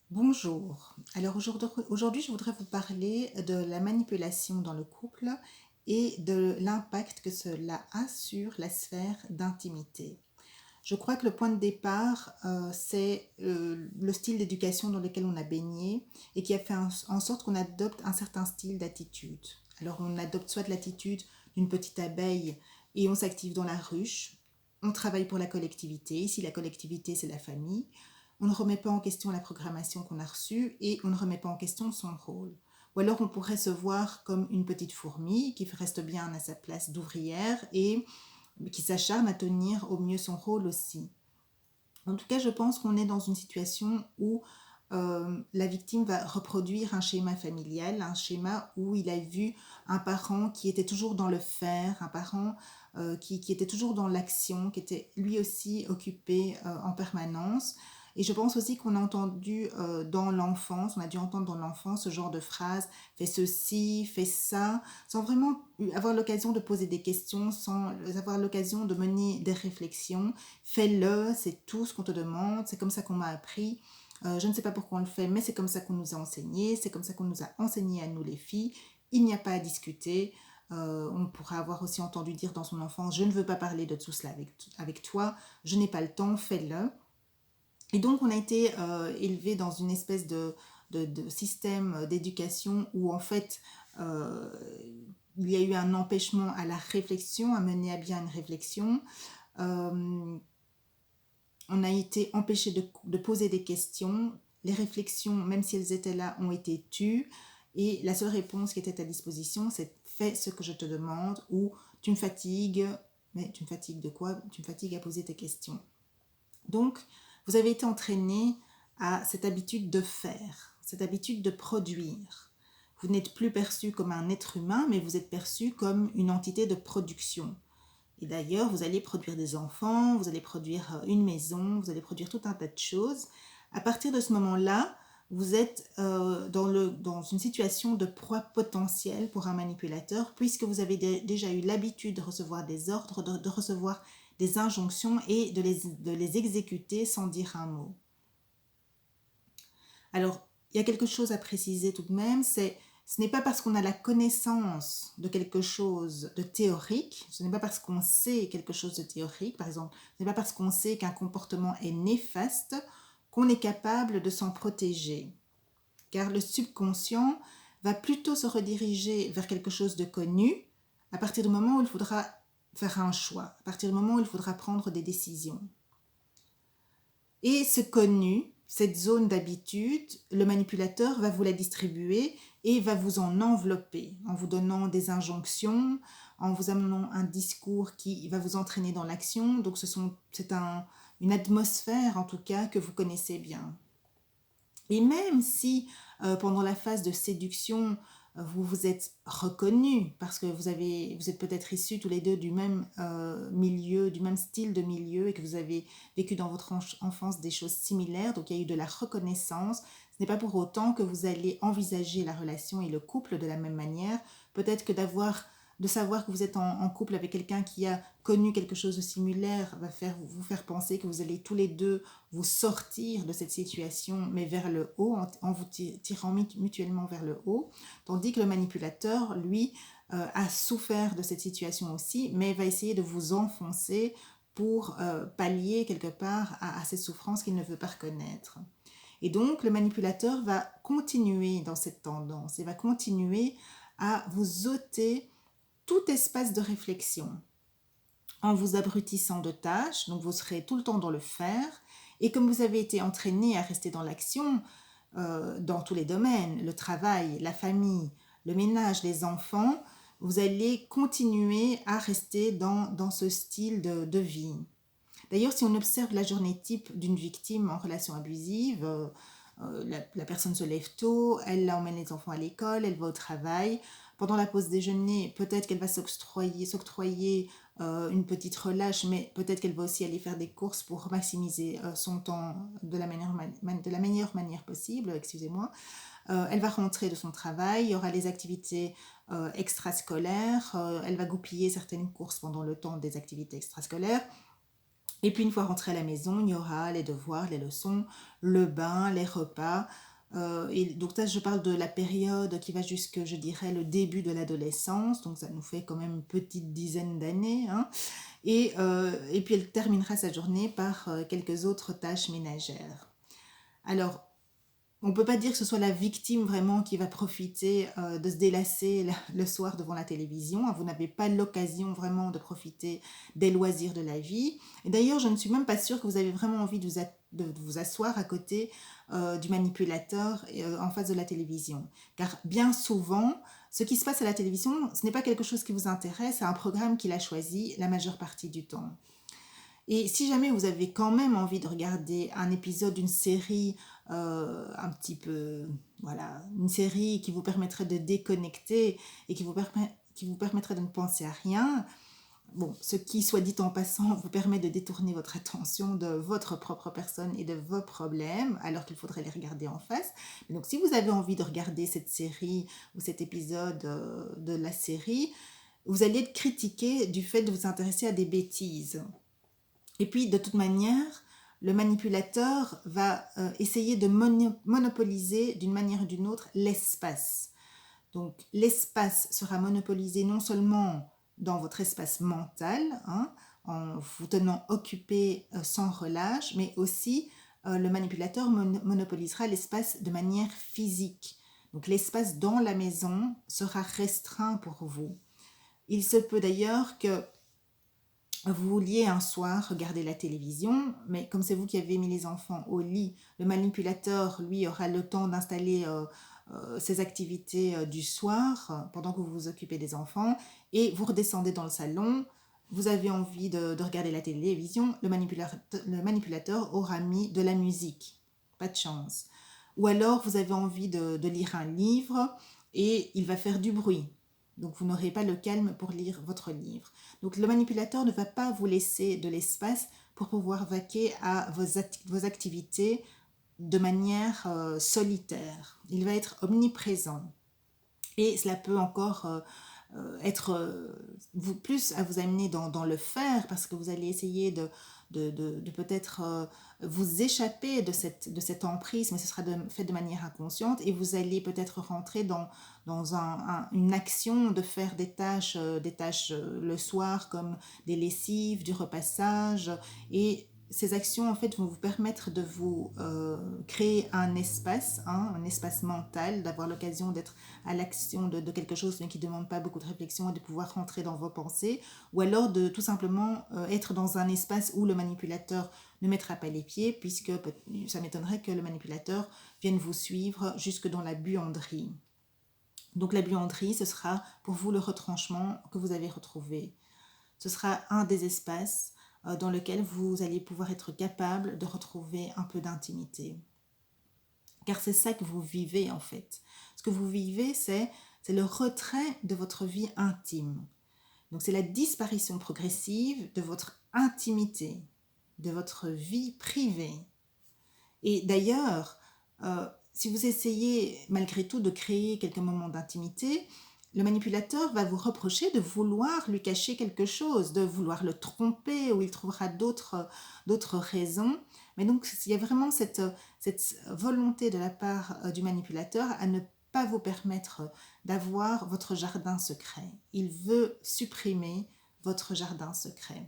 Bonjour. Alors aujourd'hui, je voudrais vous parler de la manipulation dans le couple et de l'impact que cela a sur la sphère d'intimité. Je crois que le point de départ, c'est le style d'éducation dans lequel on a baigné et qui a fait en sorte qu'on adopte un certain style d'attitude. Alors on adopte soit l'attitude d'une petite abeille et on s'active dans la ruche, on travaille pour la collectivité, si la collectivité c'est la famille, on ne remet pas en question la programmation qu'on a reçue et on ne remet pas en question son rôle. Ou alors on pourrait se voir comme une petite fourmi qui reste bien à sa place d'ouvrière et qui s'acharne à tenir au mieux son rôle aussi. En tout cas, je pense qu'on est dans une situation où la victime va reproduire un schéma familial, un schéma où il a vu un parent qui était toujours dans le faire, un parent qui était toujours dans l'action, qui était lui aussi occupé en permanence. Et je pense aussi qu'on a entendu dans l'enfance, on a dû entendre dans l'enfance ce genre de phrase, fais ceci, fais ça, sans vraiment avoir l'occasion de poser des questions, sans avoir l'occasion de mener des réflexions. Fais-le, c'est tout ce qu'on te demande, c'est comme ça qu'on m'a appris. Je ne sais pas pourquoi on le fait, mais c'est comme ça qu'on nous a enseigné, c'est comme ça qu'on nous a enseigné à nous les filles. Il n'y a pas à discuter. On pourra avoir aussi entendu dire dans son enfance, je ne veux pas parler de tout cela avec toi, je n'ai pas le temps, fais-le. Et donc on a été élevé dans une espèce de système d'éducation où en fait euh, il y a eu un empêchement à la réflexion, à mener à bien une réflexion. Euh, on a été empêché de poser des questions. Les réflexions, même si elles étaient là, ont été tues. Et la seule réponse qui était à disposition, c'est fais ce que je te demande ou tu me fatigues. Mais tu me fatigues de quoi? Tu me fatigues à poser tes questions. Donc, vous avez été entraîné à cette habitude de faire, cette habitude de produire. Vous n'êtes plus perçu comme un être humain, mais vous êtes perçu comme une entité de production. Et d'ailleurs, vous allez produire des enfants, vous allez produire une maison, vous allez produire tout un tas de choses. À partir de ce moment-là, vous êtes dans une situation de proie potentielle pour un manipulateur, puisque vous avez déjà eu l'habitude de recevoir des ordres, de recevoir des injonctions et de les exécuter sans dire un mot. Alors, il y a quelque chose à préciser tout de même, ce n'est pas parce qu'on a la connaissance de quelque chose de théorique, ce n'est pas parce qu'on sait quelque chose de théorique, par exemple, ce n'est pas parce qu'on sait qu'un comportement est néfaste qu'on est capable de s'en protéger. Car le subconscient va plutôt se rediriger vers quelque chose de connu à partir du moment où il faudra faire un choix, à partir du moment où il faudra prendre des décisions. Et ce connu, cette zone d'habitude, le manipulateur va vous la distribuer et va vous en envelopper en vous donnant des injonctions, en vous amenant un discours qui va vous entraîner dans l'action. Donc c'est une atmosphère en tout cas que vous connaissez bien. Et même si pendant la phase de séduction, vous vous êtes reconnus parce que vous êtes peut-être issus tous les deux du même milieu, du même style de milieu et que vous avez vécu dans votre enfance des choses similaires, donc il y a eu de la reconnaissance. Ce n'est pas pour autant que vous allez envisager la relation et le couple de la même manière. Peut-être que de savoir que vous êtes en couple avec quelqu'un qui a connu quelque chose de similaire va vous faire penser que vous allez tous les deux vous sortir de cette situation, mais vers le haut, en vous tirant mutuellement vers le haut, tandis que le manipulateur, lui, a souffert de cette situation aussi, mais va essayer de vous enfoncer pour pallier quelque part à cette souffrance qu'il ne veut pas reconnaître. Et donc, le manipulateur va continuer dans cette tendance et va continuer à vous ôter tout espace de réflexion en vous abrutissant de tâches, donc vous serez tout le temps dans le faire, et comme vous avez été entraîné à rester dans l'action, dans tous les domaines, le travail, la famille, le ménage, les enfants, vous allez continuer à rester dans ce style de vie. D'ailleurs, si on observe la journée type d'une victime en relation abusive, la personne se lève tôt, elle emmène les enfants à l'école, elle va au travail. Pendant la pause déjeuner, peut-être qu'elle va s'octroyer une petite relâche, mais peut-être qu'elle va aussi aller faire des courses pour maximiser son temps de la meilleure manière possible, excusez-moi. Elle va rentrer de son travail, il y aura les activités extrascolaires, elle va goupiller certaines courses pendant le temps des activités extrascolaires. Et puis une fois rentré à la maison, il y aura les devoirs, les leçons, le bain, les repas. Et donc ça, je parle de la période qui va jusque, je dirais, le début de l'adolescence. Donc ça nous fait quand même une petite dizaine d'années, hein. Et puis elle terminera sa journée par quelques autres tâches ménagères. Alors, on ne peut pas dire que ce soit la victime vraiment qui va profiter de se délasser le soir devant la télévision. Vous n'avez pas l'occasion vraiment de profiter des loisirs de la vie. Et d'ailleurs, je ne suis même pas sûre que vous avez vraiment envie de vous asseoir à côté du manipulateur en face de la télévision. Car bien souvent, ce qui se passe à la télévision, ce n'est pas quelque chose qui vous intéresse, c'est un programme qu'il a choisi la majeure partie du temps. Et si jamais vous avez quand même envie de regarder un épisode d'une série un petit peu, voilà, une série qui vous permettrait de déconnecter et qui vous permettrait de ne penser à rien, bon, ce qui, soit dit en passant, vous permet de détourner votre attention de votre propre personne et de vos problèmes, alors qu'il faudrait les regarder en face. Donc, si vous avez envie de regarder cette série ou cet épisode de la série, vous allez être critiqué du fait de vous intéresser à des bêtises. Et puis, de toute manière, le manipulateur va essayer de monopoliser d'une manière ou d'une autre l'espace. Donc, l'espace sera monopolisé non seulement dans votre espace mental, hein, en vous tenant occupé sans relâche, mais aussi le manipulateur monopolisera l'espace de manière physique. Donc, l'espace dans la maison sera restreint pour vous. Il se peut d'ailleurs que vous vouliez un soir regarder la télévision, mais comme c'est vous qui avez mis les enfants au lit, le manipulateur, lui, aura le temps d'installer ses activités du soir pendant que vous vous occupez des enfants, et vous redescendez dans le salon, vous avez envie de regarder la télévision, le manipulateur aura mis de la musique. Pas de chance. Ou alors, vous avez envie de lire un livre, et il va faire du bruit. Donc, vous n'aurez pas le calme pour lire votre livre. Donc le manipulateur ne va pas vous laisser de l'espace pour pouvoir vaquer à vos activités de manière solitaire. Il va être omniprésent. Et cela peut encore être plus à vous amener dans le faire parce que vous allez essayer de peut-être vous échapper de cette emprise, mais ce sera fait de manière inconsciente et vous allez peut-être rentrer dans une action de faire des tâches le soir comme des lessives, du repassage et ces actions en fait vont vous permettre de vous créer un espace, hein, un espace mental, d'avoir l'occasion d'être à l'action de quelque chose mais qui ne demande pas beaucoup de réflexion et de pouvoir rentrer dans vos pensées, ou alors de tout simplement être dans un espace où le manipulateur ne mettra pas les pieds, puisque ça m'étonnerait que le manipulateur vienne vous suivre jusque dans la buanderie. Donc la buanderie, ce sera pour vous le retranchement que vous avez retrouvé. Ce sera un des espaces dans lequel vous allez pouvoir être capable de retrouver un peu d'intimité. Car c'est ça que vous vivez en fait. Ce que vous vivez, c'est le retrait de votre vie intime. Donc c'est la disparition progressive de votre intimité, de votre vie privée. Et d'ailleurs, si vous essayez malgré tout de créer quelques moments d'intimité, le manipulateur va vous reprocher de vouloir lui cacher quelque chose, de vouloir le tromper, ou il trouvera d'autres raisons. Mais donc, il y a vraiment cette volonté de la part du manipulateur à ne pas vous permettre d'avoir votre jardin secret. Il veut supprimer votre jardin secret.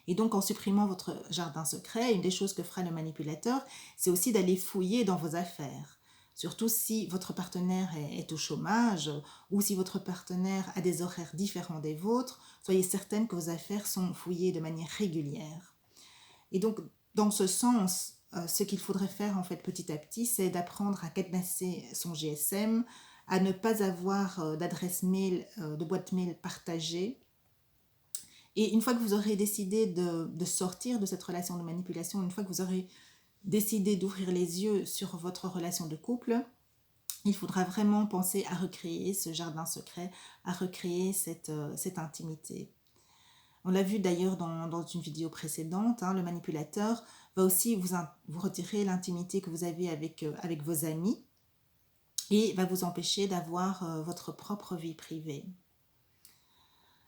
Et donc, en supprimant votre jardin secret, une des choses que fera le manipulateur, c'est aussi d'aller fouiller dans vos affaires. Surtout si votre partenaire est au chômage ou si votre partenaire a des horaires différents des vôtres, soyez certaine que vos affaires sont fouillées de manière régulière. Et donc, dans ce sens, ce qu'il faudrait faire en fait petit à petit, c'est d'apprendre à cadenasser son GSM, à ne pas avoir d'adresse mail, de boîte mail partagée. Et une fois que vous aurez décidé de sortir de cette relation de manipulation, une fois que vous aurez décidé d'ouvrir les yeux sur votre relation de couple, il faudra vraiment penser à recréer ce jardin secret, à recréer cette intimité. On l'a vu d'ailleurs dans une vidéo précédente, hein, le manipulateur va aussi vous retirer l'intimité que vous avez avec vos amis et va vous empêcher d'avoir votre propre vie privée.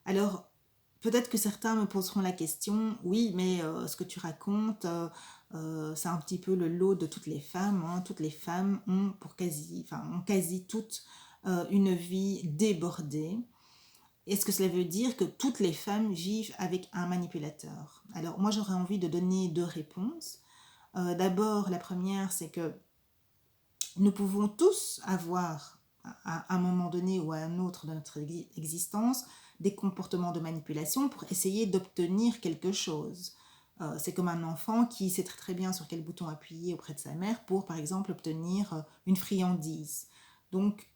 Alors, peut-être que certains me poseront la question, oui, mais ce que tu racontes, c'est un petit peu le lot de toutes les femmes, hein. Toutes les femmes ont ont quasi toutes une vie débordée. Est-ce que cela veut dire que toutes les femmes vivent avec un manipulateur? Alors moi j'aurais envie de donner deux réponses. D'abord, la première, c'est que nous pouvons tous avoir, à un moment donné ou à un autre de notre existence, des comportements de manipulation pour essayer d'obtenir quelque chose. C'est comme un enfant qui sait très bien sur quel bouton appuyer auprès de sa mère pour, par exemple, obtenir une friandise. Donc,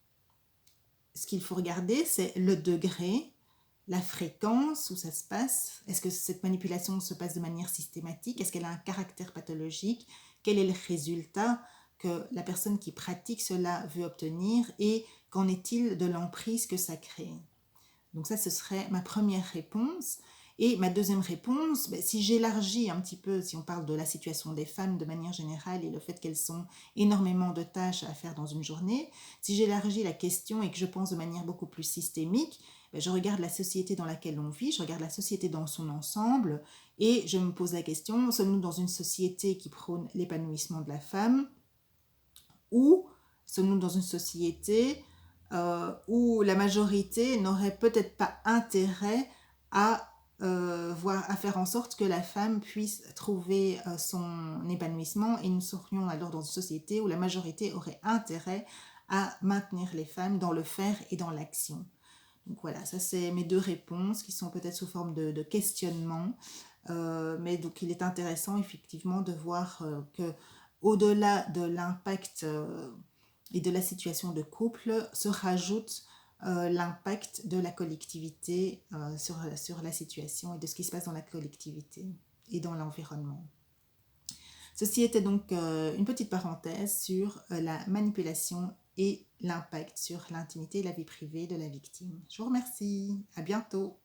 ce qu'il faut regarder, c'est le degré, la fréquence où ça se passe. Est-ce que cette manipulation se passe de manière systématique? Est-ce qu'elle a un caractère pathologique? Quel est le résultat que la personne qui pratique cela veut obtenir? Et qu'en est-il de l'emprise que ça crée? Donc ça, ce serait ma première réponse. Et ma deuxième réponse, si j'élargis un petit peu, si on parle de la situation des femmes de manière générale et le fait qu'elles ont énormément de tâches à faire dans une journée, si j'élargis la question et que je pense de manière beaucoup plus systémique, je regarde la société dans laquelle on vit, je regarde la société dans son ensemble et je me pose la question, sommes-nous dans une société qui prône l'épanouissement de la femme ou sommes-nous dans une société où la majorité n'aurait peut-être pas intérêt à, à faire en sorte que la femme puisse trouver son épanouissement, et nous serions alors dans une société où la majorité aurait intérêt à maintenir les femmes dans le faire et dans l'action. Donc voilà, ça c'est mes deux réponses qui sont peut-être sous forme de questionnement. Mais donc il est intéressant effectivement de voir que au-delà de l'impact et de la situation de couple se rajoute l'impact de la collectivité sur la situation et de ce qui se passe dans la collectivité et dans l'environnement. Ceci était donc une petite parenthèse sur la manipulation et l'impact sur l'intimité et la vie privée de la victime. Je vous remercie. À bientôt.